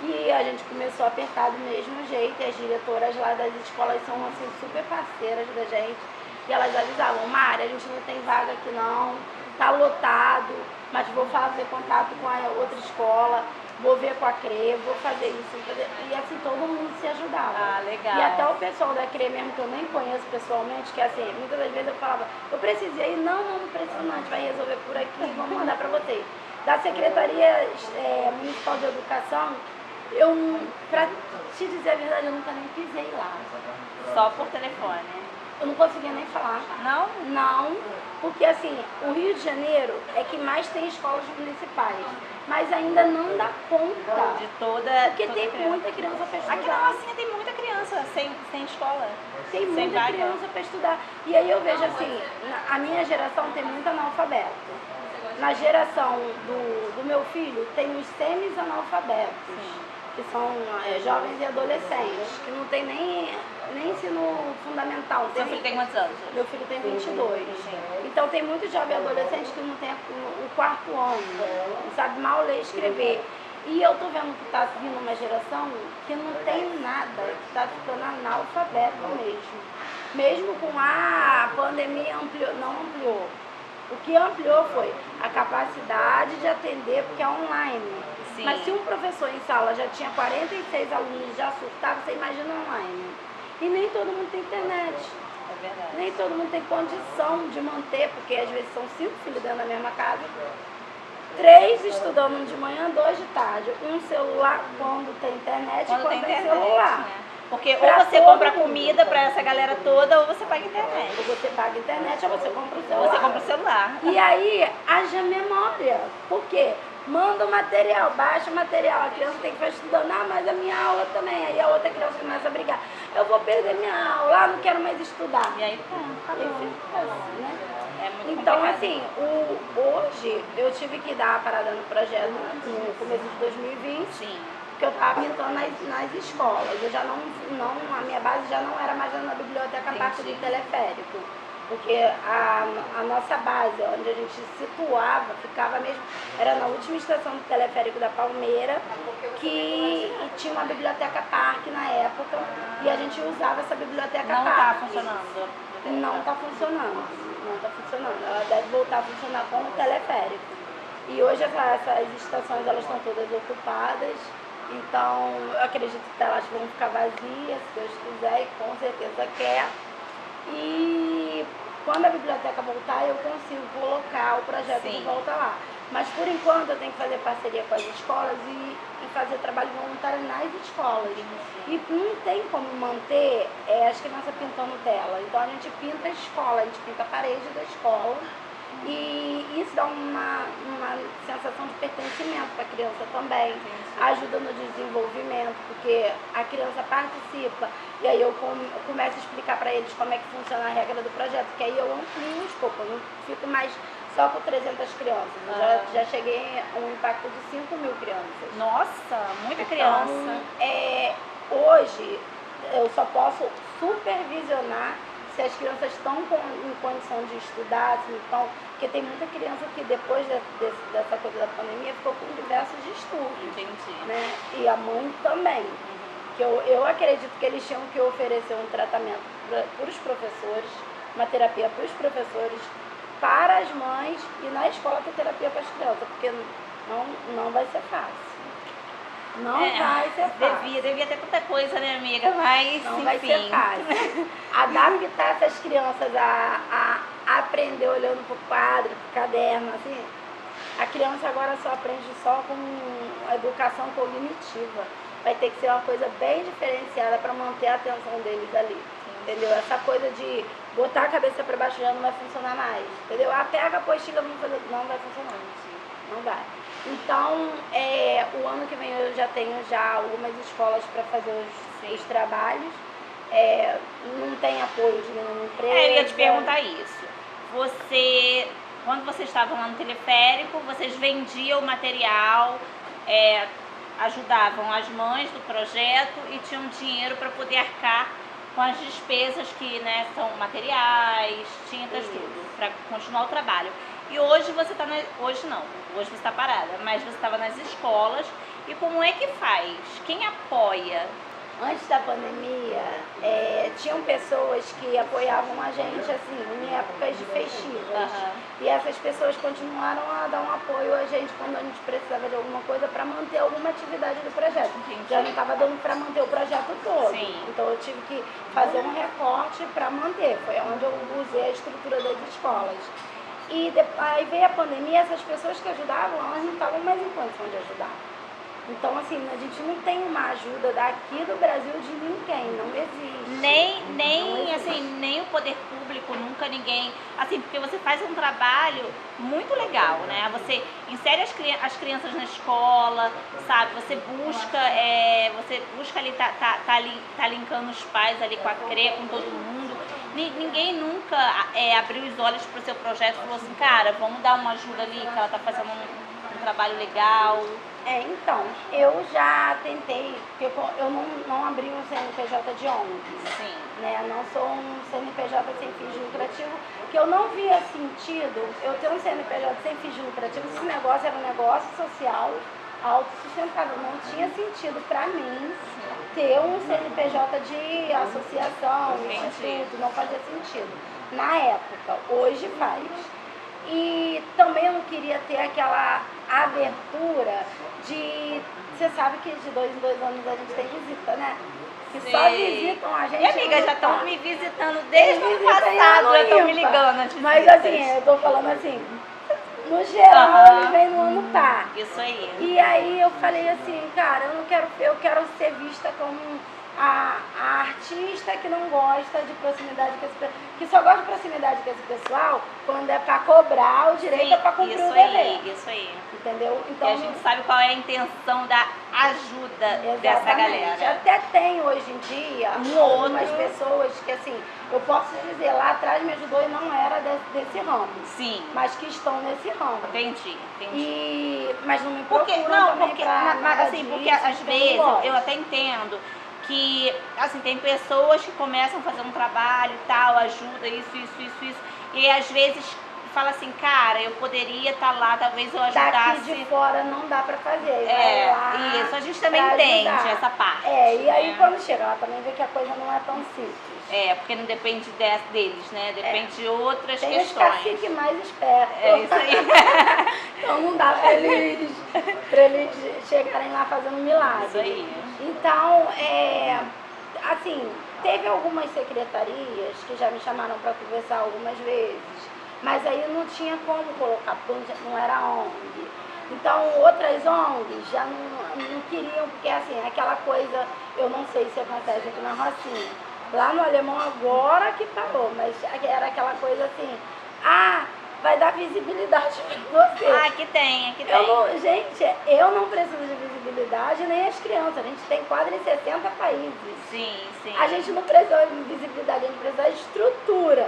E a gente começou a apertar do mesmo jeito, e as diretoras lá das escolas são assim, super parceiras da gente. E elas avisavam, Mari, a gente não tem vaga aqui não, tá lotado, mas vou fazer contato com a outra escola, vou ver com a CRE, vou fazer isso. E assim, todo mundo se ajudava. Ah, legal. E até o pessoal da CRE mesmo, que eu nem conheço pessoalmente, que assim, muitas das vezes eu falava, eu preciso ir aí, não preciso não, a gente vai resolver por aqui, vamos mandar para vocês. Da Secretaria Municipal de Educação, pra te dizer a verdade, eu nunca nem pisei lá. Só por telefone? Eu não conseguia nem falar. Não? Não, porque assim, o Rio de Janeiro é que mais tem escolas municipais, mas ainda não dá conta. De toda. Porque toda tem criança. muita criança para estudar. Aqui na Rocinha tem muita criança sem escola. Tem muita criança para estudar. E aí eu vejo assim, a minha geração tem muito analfabeto. Na geração do meu filho, tem os semi-analfabetos, que são jovens e adolescentes, que não tem nem ensino fundamental. Seu filho tem quantos anos? Meu filho tem 22. Então tem muito jovem e adolescente que não tem o 4º ano, não sabe mal ler e escrever. E eu tô vendo que tá vindo uma geração que não tem nada, que tá ficando analfabeto mesmo. Mesmo com a pandemia não ampliou. O que ampliou foi a capacidade de atender, porque é online. Sim. Mas se um professor em sala já tinha 46 alunos, já surtava, você imagina online. E nem todo mundo tem internet. É verdade. Nem todo mundo tem condição de manter, porque às vezes são 5 filhos dentro da mesma casa. 3 estudando de manhã, 2 de tarde. Um celular quando tem internet e quando tem celular. Né? Porque ou você compra comida para essa galera toda, ou você paga internet. Ou você paga internet, ou você compra o celular. Você compra o celular. E aí, haja memória. Por quê? Manda o material, baixa o material. A criança tem que ficar estudando, mas a minha aula também. Aí a outra criança começa a brigar. Eu vou perder minha aula, não quero mais estudar. E aí acabou. Assim, né? É muito então, complicado. assim, hoje eu tive que dar a parada no projeto no começo de 2020. Sim. Porque eu estava pintando nas escolas. Eu já a minha base já não era mais na biblioteca, a parte do teleférico. Porque a nossa base, onde a gente se situava, ficava mesmo, era na última estação do teleférico da Palmeira, que tinha uma biblioteca parque na época, e a gente usava essa biblioteca Não parque. tá funcionando. Não está funcionando, não está funcionando. Ela deve voltar a funcionar com o teleférico. E hoje essas estações elas estão todas ocupadas, então eu acredito que elas vão ficar vazias, se Deus quiser, e com certeza quer. E quando a biblioteca voltar, eu consigo colocar o projeto de volta lá. Mas por enquanto eu tenho que fazer parceria com as escolas e fazer trabalho voluntário nas escolas. E não tem como manter as crianças pintando tela. Então a gente pinta a escola, a gente pinta a parede da escola. E isso dá uma sensação de pertencimento para a criança também, ajuda no desenvolvimento, porque a criança participa e aí eu começo a explicar para eles como é que funciona a regra do projeto, que aí eu amplio o escopo, eu não fico mais só com 300 crianças, eu já cheguei a um impacto de 5.000 crianças. Nossa, muita criança. Então, hoje eu só posso supervisionar se as crianças estão em condição de estudar, se estão, porque tem muita criança que depois dessa coisa da pandemia ficou com diversos distúrbios. Entendi. Né? E a mãe também. Que eu acredito que eles tinham que oferecer um tratamento para os professores, uma terapia para os professores, para as mães e na escola ter terapia para as crianças, porque não vai ser fácil. Não vai ser fácil. Devia ter tanta coisa, né, amiga? Mas, não enfim. vai ser fácil. Adaptar essas crianças a aprender olhando para o quadro, para o caderno, assim. A criança agora só aprende só com a educação cognitiva. Vai ter que ser uma coisa bem diferenciada para manter a atenção deles ali. Entendeu? Essa coisa de botar a cabeça para baixo já não vai funcionar mais. Entendeu? Pega a apostila, não vai funcionar. Não vai. Então, o ano que vem eu já tenho algumas escolas para fazer os trabalhos. Não tem apoio de nenhuma empresa. Eu ia te perguntar isso. Quando vocês estavam lá no teleférico, vocês vendiam o material, ajudavam as mães do projeto e tinham dinheiro para poder arcar com as despesas que, né, são materiais, tintas, tudo, para continuar o trabalho. E hoje você está hoje você está parada, mas você estava nas escolas. E como é que faz? Quem apoia? Antes da pandemia, tinham pessoas que apoiavam a gente, assim, em épocas de festivas. E essas pessoas continuaram a dar um apoio a gente quando a gente precisava de alguma coisa para manter alguma atividade do projeto. Já não estava dando para manter o projeto todo. Então eu tive que fazer um recorte para manter. Foi onde eu usei a estrutura das escolas. E aí veio a pandemia, essas pessoas que ajudavam, elas não estavam mais em condição de ajudar. Então, assim, a gente não tem uma ajuda daqui do Brasil de ninguém, não existe. Nem o poder público, nunca ninguém, assim, porque você faz um trabalho muito legal, né? Você insere as crianças na escola, sabe? Você busca ali, tá linkando os pais ali com a CRE, com todo mundo. Ninguém nunca abriu os olhos para o seu projeto e falou assim, cara, vamos dar uma ajuda ali, que ela tá fazendo um trabalho legal. Então, eu já tentei, porque eu não abri um CNPJ de ONG. Sim. Né? Não sou um CNPJ sem fins lucrativos, que eu não via sentido eu ter um CNPJ sem fins lucrativos. Esse negócio era um negócio social, autossustentável. Não tinha sentido para mim ter um CNPJ de associação, instituto, não fazia sentido. Na época, hoje faz. E também eu não queria ter aquela abertura de... Você sabe que de 2 em 2 anos a gente tem visita, né? Que só visitam a gente. E amiga, já estão me visitando desde o ano passado, já estão me ligando. Mas assim, eu tô falando assim, no geral, ele vem no ano par. Isso aí. E aí eu falei assim, cara, eu quero ser vista como a artista que não gosta de proximidade com esse pessoal, que só gosta de proximidade com esse pessoal quando é pra cobrar o direito para cumprir o dever. Isso aí. Entendeu? Então, e a gente sabe qual é a intenção da ajuda dessa galera. Até tem hoje em dia algumas pessoas que, assim, eu posso dizer, lá atrás me ajudou e não era desse ramo. Sim. Mas que estão nesse ramo. Entendi. Mas não me procuram porque às vezes eu até entendo que, assim, tem pessoas que começam a fazer um trabalho e tal, ajuda, isso, e às vezes fala assim, cara, eu poderia estar lá, talvez eu ajudasse. Daqui de fora não dá pra fazer. Vai lá isso, a gente também entende essa parte. E aí quando chega, ela também vê que a coisa não é tão simples. Porque não depende deles, né? Depende de outras tem questões. Tem os caciques mais espertos. Isso aí. Então não dá pra eles chegarem lá fazendo um milagre. Isso aí. Então, assim, teve algumas secretarias que já me chamaram para conversar algumas vezes, mas aí não tinha como colocar, porque não era ONG. Então, outras ONGs já não queriam, porque assim, aquela coisa, eu não sei se acontece aqui na Rocinha. Lá no Alemão agora que parou, mas era aquela coisa assim, vai dar visibilidade pra você. Aqui tem. Gente, eu não preciso de visibilidade, nem as crianças. A gente tem quadro em 60 países. Sim. A gente não precisa de visibilidade, a gente precisa de estrutura.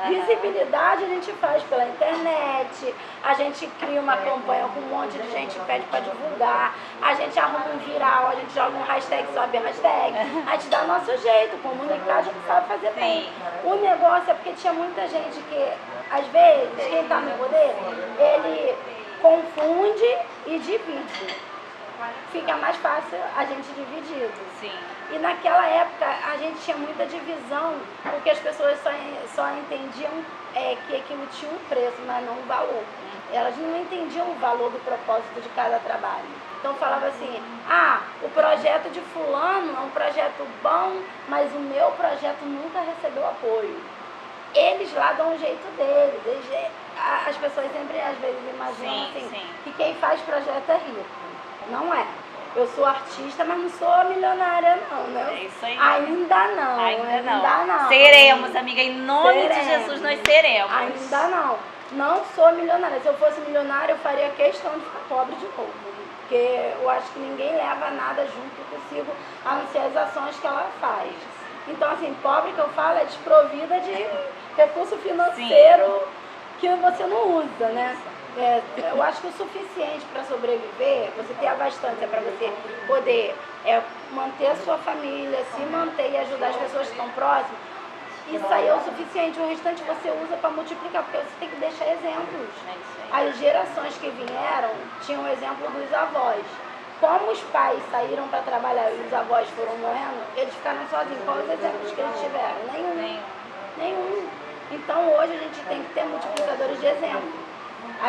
Visibilidade a gente faz pela internet, a gente cria uma campanha com um monte de gente que pede para divulgar, a gente arruma um viral, a gente joga um hashtag, sobe a hashtag, a gente dá nosso jeito, comunicar a gente sabe fazer bem. O negócio é porque tinha muita gente que, às vezes, quem está no poder, ele confunde e divide. Fica mais fácil a gente dividido. Sim. E naquela época a gente tinha muita divisão, porque as pessoas só entendiam que aquilo tinha um preço, mas não um valor. Elas não entendiam o valor do propósito de cada trabalho. Então falava assim, o projeto de fulano é um projeto bom, mas o meu projeto nunca recebeu apoio. Eles lá dão um jeito deles. As pessoas sempre às vezes imaginam que quem faz projeto é rico. Não é. Eu sou artista, mas não sou milionária não, né? É isso aí. Ainda não. Seremos, amiga, em nome de Jesus nós seremos. Ainda não. Não sou milionária. Se eu fosse milionária, eu faria questão de ficar pobre de novo. Porque eu acho que ninguém leva nada junto consigo, a não ser as ações que ela faz. Então, assim, pobre que eu falo é desprovida de recurso financeiro que você não usa, né? Eu acho que o suficiente para sobreviver, você ter a bastância para você poder manter a sua família, se manter e ajudar as pessoas que estão próximas, isso aí é o suficiente. O restante você usa para multiplicar, porque você tem que deixar exemplos. As gerações que vieram tinham o exemplo dos avós. Como os pais saíram para trabalhar e os avós foram morrendo, eles ficaram sozinhos. Quais os exemplos que eles tiveram? Nenhum. Então hoje a gente tem que ter multiplicadores de exemplo.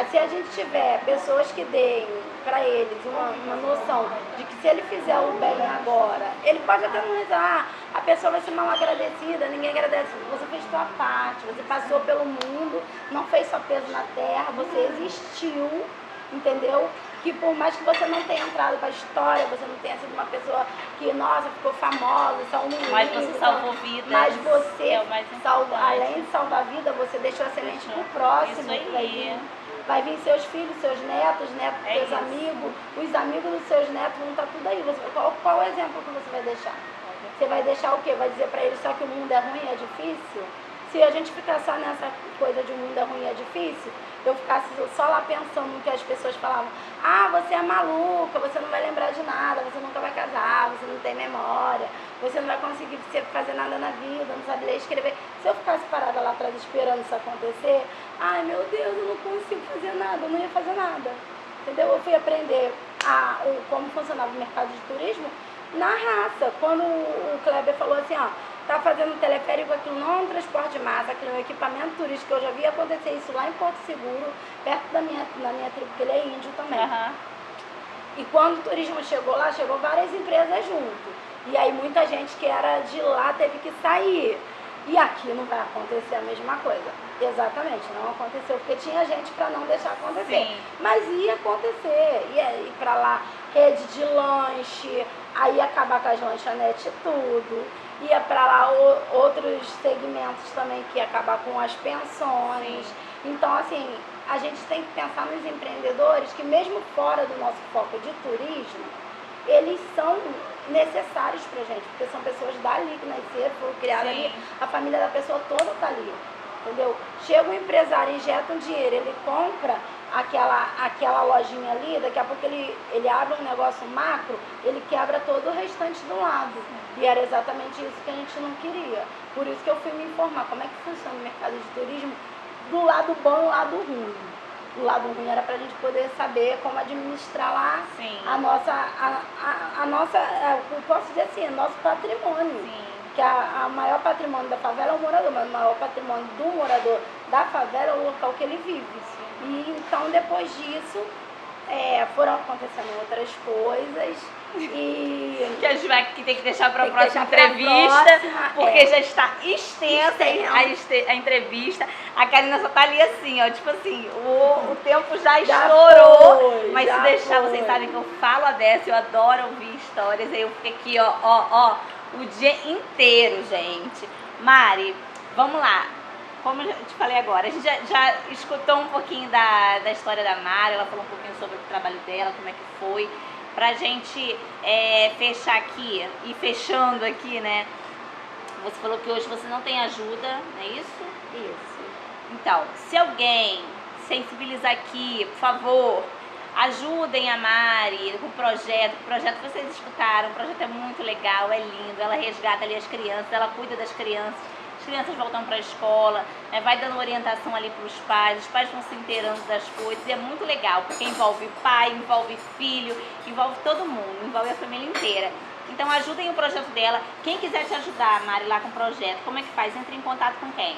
Se a gente tiver pessoas que deem para eles uma noção de que se ele fizer o bem agora, ele pode até não rezar, a pessoa vai ser mal agradecida, ninguém agradece. Você fez sua parte, você passou pelo mundo, não fez só peso na terra, você existiu, entendeu? Que por mais que você não tenha entrado para a história, você não tenha sido uma pessoa que, nossa, ficou famosa, mas você salvou vidas. Mas você, além de salvar a vida, você deixou a semente pro próximo. Isso aí. Vai vir seus filhos, seus netos dos seus amigos, os amigos dos seus netos vão estar tudo aí. Qual o exemplo que você vai deixar? Você vai deixar o quê? Vai dizer para eles só que o mundo é ruim, é difícil? Se a gente ficar só nessa coisa de o mundo é ruim, é difícil, eu ficasse só lá pensando no que as pessoas falavam, você é maluca, você não vai lembrar de nada, você nunca vai casar, você não tem memória, você não vai conseguir fazer nada na vida, não sabe ler e escrever. Se eu ficasse parada lá atrás esperando isso acontecer, meu Deus, eu não consigo fazer nada, eu não ia fazer nada. Entendeu? Eu fui aprender como funcionava o mercado de turismo na raça. Quando o Kleber falou assim, tá fazendo teleférico, aquilo não é um transporte de massa, aquilo é um equipamento turístico, eu já vi acontecer isso lá em Porto Seguro, perto da minha tribo, porque ele é índio também. E quando o turismo chegou lá, chegou várias empresas junto. E aí muita gente que era de lá teve que sair. E aqui não vai acontecer a mesma coisa. Exatamente, não aconteceu, porque tinha gente para não deixar acontecer. Sim. Mas ia acontecer, ia ir para lá, rede de lanche, aí ia acabar com as lanchonetes e tudo. Ia para lá outros segmentos também que ia acabar com as pensões. Sim. Então, assim, a gente tem que pensar nos empreendedores que mesmo fora do nosso foco de turismo, eles são necessários pra gente, porque são pessoas dali que nasceram, foram criadas ali, a família da pessoa toda tá ali, entendeu? Chega um empresário, injeta um dinheiro, ele compra, aquela lojinha ali, daqui a pouco ele abre um negócio macro, ele quebra todo o restante do lado. E era exatamente isso que a gente não queria. Por isso que eu fui me informar como é que funciona o mercado de turismo, do lado bom e do lado ruim. O lado ruim era para a gente poder saber como administrar lá a nossa, eu posso dizer assim, nosso patrimônio. Sim. Que a maior patrimônio da favela é o morador, mas o maior patrimônio do morador da favela é o local que ele vive. E então depois disso foram acontecendo outras coisas e que a gente vai ter que deixar para a próxima entrevista, porque já está extensa a entrevista. A Karina só tá ali assim, ó, tipo assim, o tempo já estourou, mas se deixar, vocês sabem que eu falo a dessa, eu adoro ouvir histórias, aí eu fico aqui, ó, o dia inteiro, gente. Mari, vamos lá. Como eu te falei agora, a gente já escutou um pouquinho da história da Mari, ela falou um pouquinho sobre o trabalho dela, como é que foi. Pra gente fechar aqui, e fechando aqui, né? Você falou que hoje você não tem ajuda, não é isso? Isso. Então, se alguém sensibilizar aqui, por favor, ajudem a Mari com o projeto. O projeto que vocês escutaram, o projeto é muito legal, é lindo. Ela resgata ali as crianças, ela cuida das crianças. As crianças voltam para a escola, né, vai dando orientação ali para os pais vão se inteirando das coisas, e é muito legal, porque envolve pai, envolve filho, envolve todo mundo, envolve a família inteira. Então ajudem o projeto dela. Quem quiser te ajudar, Mari, lá com o projeto, como é que faz? Entre em contato com quem?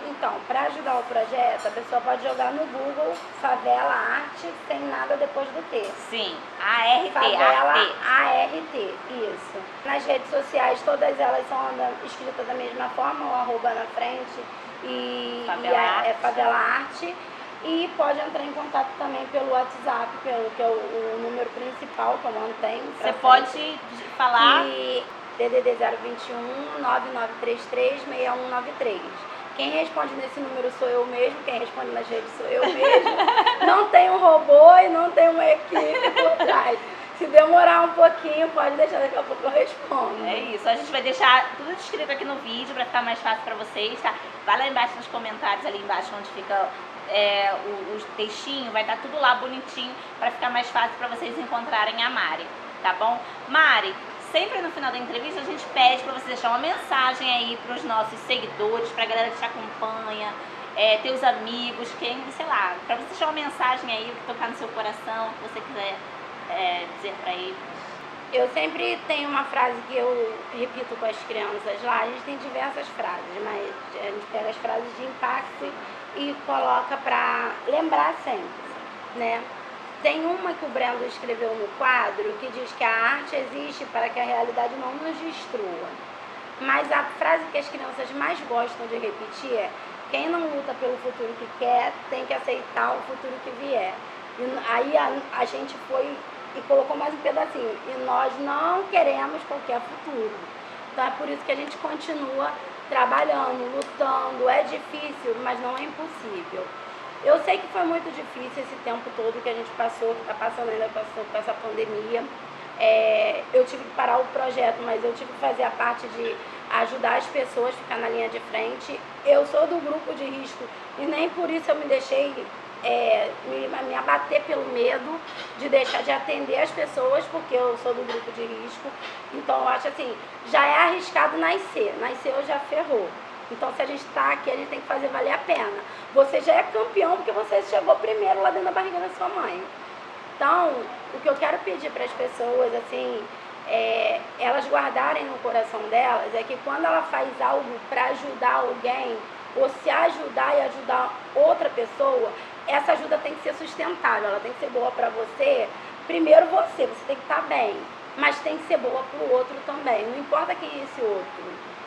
Então, para ajudar o projeto, a pessoa pode jogar no Google Favela Arte, sem nada depois do T. Sim, ART. Favela ART, isso. Nas redes sociais, todas elas são escritas da mesma forma, o arroba na frente e Favela Arte. E pode entrar em contato também pelo WhatsApp, que é o número principal que eu mantenho. Você pode falar? DDD 021 9933 6193. Quem responde nesse número sou eu mesmo, quem responde nas redes sou eu mesmo. Não tem um robô e não tem uma equipe por trás. Se demorar um pouquinho, pode deixar, daqui a pouco eu respondo. É isso, a gente vai deixar tudo escrito aqui no vídeo para ficar mais fácil para vocês, tá? Vai lá embaixo nos comentários, ali embaixo onde fica o textinho, vai estar tudo lá bonitinho para ficar mais fácil para vocês encontrarem a Mari, tá bom? Mari, sempre no final da entrevista a gente pede para você deixar uma mensagem aí para os nossos seguidores, para a galera que te acompanha, teus amigos, quem, sei lá, para você deixar uma mensagem aí, que tocar no seu coração, que você quiser dizer para eles. Eu sempre tenho uma frase que eu repito com as crianças lá, a gente tem diversas frases, mas a gente pega as frases de impacto e coloca para lembrar sempre, né? Tem uma que o Brendo escreveu no quadro que diz que a arte existe para que a realidade não nos destrua. Mas a frase que as crianças mais gostam de repetir é: quem não luta pelo futuro que quer, tem que aceitar o futuro que vier. E aí a gente foi e colocou mais um pedacinho. E nós não queremos qualquer futuro. Então é por isso que a gente continua trabalhando, lutando. É difícil, mas não é impossível. Eu sei que foi muito difícil esse tempo todo que a gente passou, que está passando ainda com essa pandemia. Eu tive que parar o projeto, mas eu tive que fazer a parte de ajudar as pessoas a ficar na linha de frente. Eu sou do grupo de risco e nem por isso eu me deixei me abater pelo medo de deixar de atender as pessoas, porque eu sou do grupo de risco. Então eu acho assim, já é arriscado nascer já ferrou. Então se a gente está aqui, a gente tem que fazer valer a pena. Você já é campeão porque você chegou primeiro lá dentro da barriga da sua mãe. Então, o que eu quero pedir para as pessoas, assim, elas guardarem no coração delas, é que quando ela faz algo para ajudar alguém, ou se ajudar e ajudar outra pessoa, essa ajuda tem que ser sustentável, ela tem que ser boa para você. Primeiro você tem que estar bem, mas tem que ser boa para o outro também. Não importa quem é esse outro,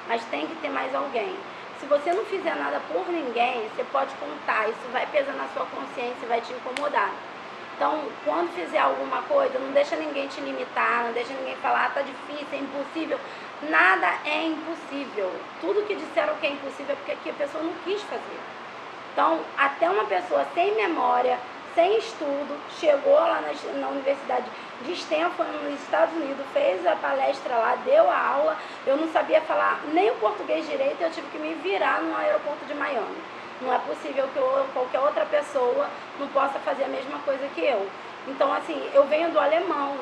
mas tem que ter mais alguém. Se você não fizer nada por ninguém, você pode contar, isso vai pesar na sua consciência e vai te incomodar. Então, quando fizer alguma coisa, não deixa ninguém te limitar, não deixa ninguém falar, tá difícil, é impossível. Nada é impossível. Tudo que disseram que é impossível é porque aqui a pessoa não quis fazer. Então, até uma pessoa sem memória, sem estudo, chegou lá na Universidade de Stanford, nos Estados Unidos, fez a palestra lá, deu a aula. Eu não sabia falar nem o português direito, eu tive que me virar no aeroporto de Miami. Não é possível que qualquer outra pessoa não possa fazer a mesma coisa que eu. Então, assim, eu venho do alemão,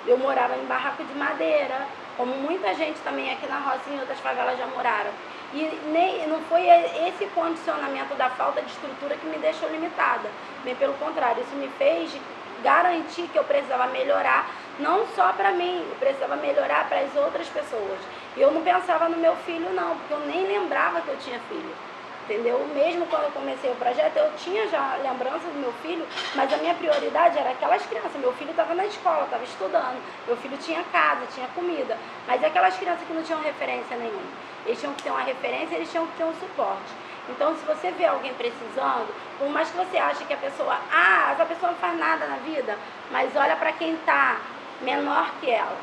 eu morava em barraco de madeira, como muita gente também aqui na roça e em outras favelas já moraram. E não foi esse condicionamento da falta de estrutura que me deixou limitada. Bem pelo contrário, isso me fez garantir que eu precisava melhorar, não só para mim, eu precisava melhorar para as outras pessoas. E eu não pensava no meu filho não, porque eu nem lembrava que eu tinha filho. Entendeu? Mesmo quando eu comecei o projeto, eu tinha já lembranças do meu filho, mas a minha prioridade era aquelas crianças. Meu filho estava na escola, estava estudando, meu filho tinha casa, tinha comida, mas aquelas crianças que não tinham referência nenhuma. Eles tinham que ter uma referência, eles tinham que ter um suporte. Então, se você vê alguém precisando, por mais que você ache que a pessoa, essa pessoa não faz nada na vida, mas olha para quem está menor que ela,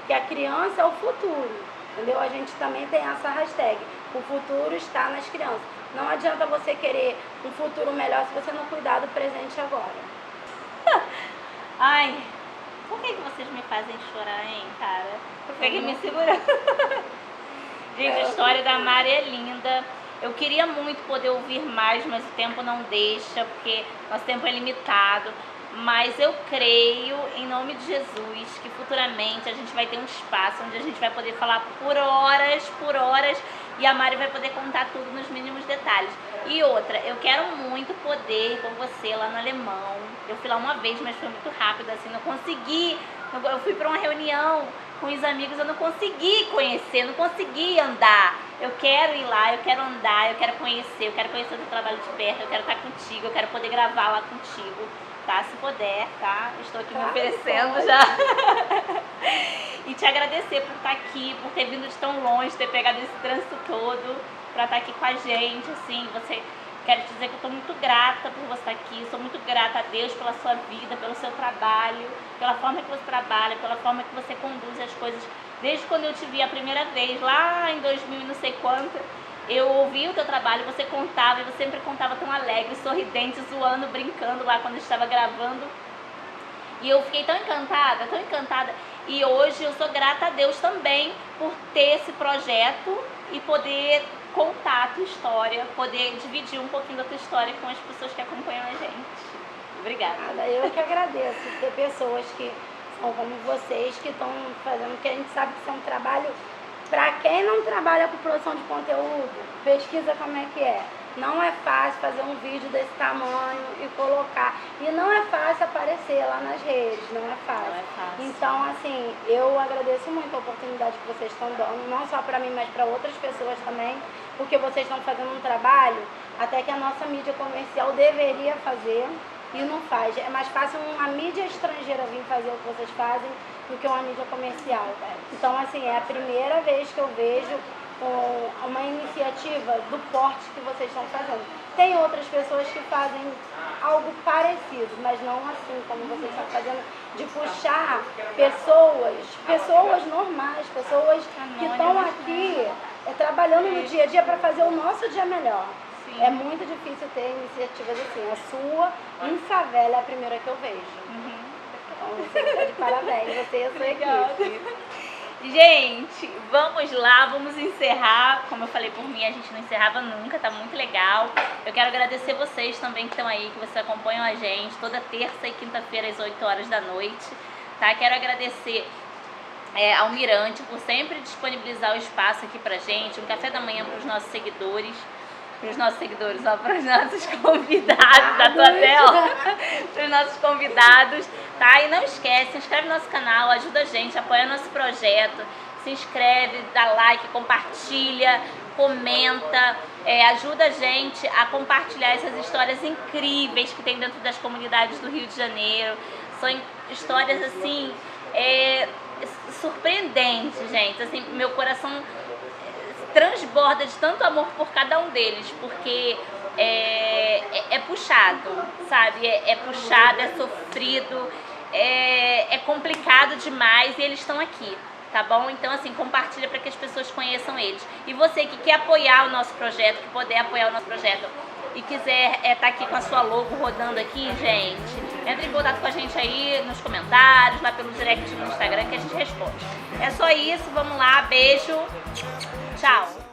que a criança é o futuro, entendeu? A gente também tem essa hashtag, o futuro está nas crianças. Não adianta você querer um futuro melhor se você não cuidar do presente agora. Ai, por que vocês me fazem chorar, hein, cara? Por que me segurando? Gente, a história da Mari é linda. Eu queria muito poder ouvir mais, mas o tempo não deixa, porque nosso tempo é limitado. Mas eu creio, em nome de Jesus, que futuramente a gente vai ter um espaço onde a gente vai poder falar por horas, e a Mari vai poder contar tudo nos mínimos detalhes. E outra, eu quero muito poder ir com você lá no Alemão. Eu fui lá uma vez, mas foi muito rápido, assim, não consegui. Eu fui para uma reunião com os amigos, eu não consegui conhecer, não consegui andar. Eu quero ir lá, eu quero andar, eu quero conhecer o teu trabalho de perto, eu quero estar contigo, eu quero poder gravar lá contigo. Tá, se puder, tá? Estou aqui me oferecendo já. E te agradecer por estar aqui, por ter vindo de tão longe, ter pegado esse trânsito todo, para estar aqui com a gente, assim, quero te dizer que eu estou muito grata por você estar aqui, sou muito grata a Deus pela sua vida, pelo seu trabalho, pela forma que você trabalha, pela forma que você conduz as coisas. Desde quando eu te vi a primeira vez, lá em 2000 e não sei quanto, eu ouvi o teu trabalho, você contava, e você sempre contava tão alegre, sorridente, zoando, brincando lá quando eu estava gravando. E eu fiquei tão encantada. E hoje eu sou grata a Deus também por ter esse projeto e poder contar a tua história, poder dividir um pouquinho da tua história com as pessoas que acompanham a gente. Obrigada. Eu que agradeço ter pessoas que são como vocês, que estão fazendo, porque a gente sabe que isso é um trabalho. Para quem não trabalha com produção de conteúdo, pesquisa como é que é. Não é fácil fazer um vídeo desse tamanho e colocar. E não é fácil aparecer lá nas redes, não é fácil. Então, assim, eu agradeço muito a oportunidade que vocês estão dando, não só para mim, mas para outras pessoas também, porque vocês estão fazendo um trabalho até que a nossa mídia comercial deveria fazer e não faz. É mais fácil uma mídia estrangeira vir fazer o que vocês fazem do que uma mídia comercial. Então, assim, é a primeira vez que eu vejo uma iniciativa do porte que vocês estão fazendo. Tem outras pessoas que fazem algo parecido, mas não assim como vocês estão fazendo, de puxar pessoas normais, pessoas que estão aqui trabalhando no dia a dia para fazer o nosso dia melhor. Sim. É muito difícil ter iniciativas assim. A sua, em favela, é a primeira que eu vejo. Então, você está de parabéns, você e a sua equipe. Gente, vamos lá, vamos encerrar. Como eu falei, por mim a gente não encerrava nunca, tá muito legal. Eu quero agradecer vocês também que estão aí, que vocês acompanham a gente toda terça e quinta-feira às 8 horas da noite, tá? Quero agradecer ao Mirante por sempre disponibilizar o espaço aqui pra gente, um café da manhã para os nossos seguidores. Para os nossos seguidores, ó, para os nossos convidados, da tua tela, para os nossos convidados, tá? E não esquece, se inscreve no nosso canal, ajuda a gente, apoia nosso projeto, se inscreve, dá like, compartilha, comenta, ajuda a gente a compartilhar essas histórias incríveis que tem dentro das comunidades do Rio de Janeiro. São histórias, assim, surpreendentes, gente, assim, meu coração transborda de tanto amor por cada um deles, porque é puxado, sabe? É puxado, é sofrido, é complicado demais e eles estão aqui, tá bom? Então, assim, compartilha para que as pessoas conheçam eles. E você que quer apoiar o nosso projeto, que puder apoiar o nosso projeto e quiser estar aqui com a sua logo rodando aqui, gente, entre em contato com a gente aí nos comentários, lá pelo direct no Instagram que a gente responde. É só isso, vamos lá, beijo. Tchau!